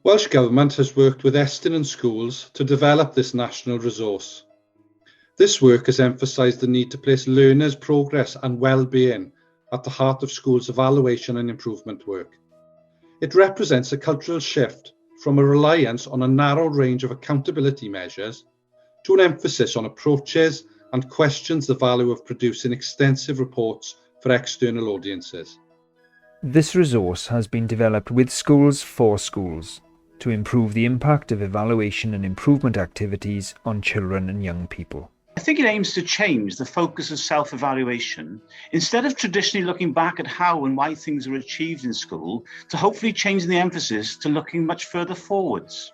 Welsh Government has worked with Estyn and schools to develop this national resource. This work has emphasised the need to place learners' progress and well-being at the heart of schools' evaluation and improvement work. It represents a cultural shift from a reliance on a narrow range of accountability measures to an emphasis on approaches and questions the value of producing extensive reports for external audiences. This resource has been developed with schools for schools to improve the impact of evaluation and improvement activities on children and young people. I think it aims to change the focus of self-evaluation, instead of traditionally looking back at how and why things were achieved in school, to hopefully change the emphasis to looking much further forwards.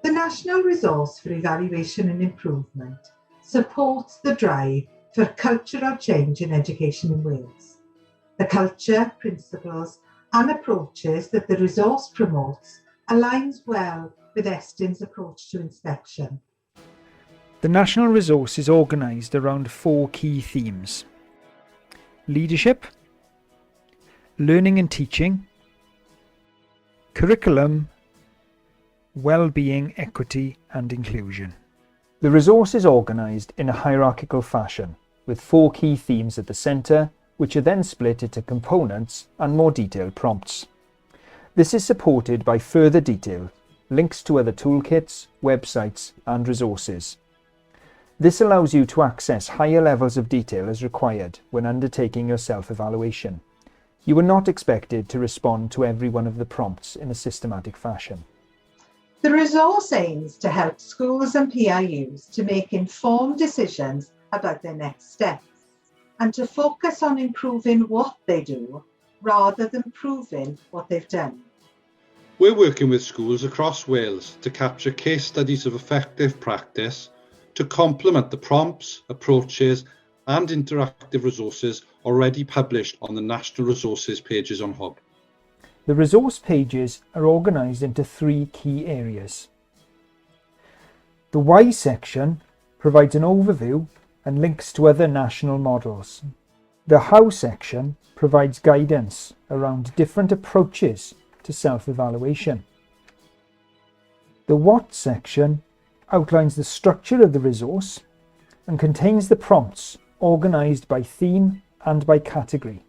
The National Resource for Evaluation and Improvement supports the drive for cultural change in education in Wales. The culture, principles and approaches that the resource promotes aligns well with Estyn's approach to inspection. The National Resource is organised around 4 key themes: leadership, learning and teaching, curriculum, well-being, equity and inclusion. The resource is organised in a hierarchical fashion, with 4 key themes at the centre, which are then split into components and more detailed prompts. This is supported by further detail, links to other toolkits, websites and resources. This allows you to access higher levels of detail as required when undertaking your self-evaluation. You are not expected to respond to every one of the prompts in a systematic fashion. The resource aims to help schools and PIUs to make informed decisions about their next steps and to focus on improving what they do rather than proving what they've done. We're working with schools across Wales to capture case studies of effective practice to complement the prompts, approaches and interactive resources already published on the National Resources pages on Hub. The resource pages are organised into 3 key areas. The Why section provides an overview and links to other national models. The How section provides guidance around different approaches to self-evaluation. The What section outlines the structure of the resource and contains the prompts organised by theme and by category.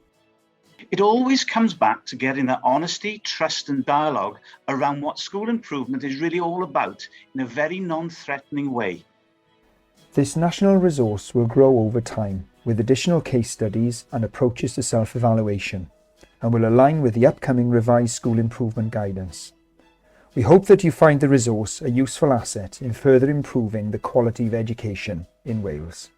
It always comes back to getting that honesty, trust and dialogue around what school improvement is really all about in a very non-threatening way. This national resource will grow over time with additional case studies and approaches to self-evaluation, and will align with the upcoming revised school improvement guidance. We hope that you find the resource a useful asset in further improving the quality of education in Wales.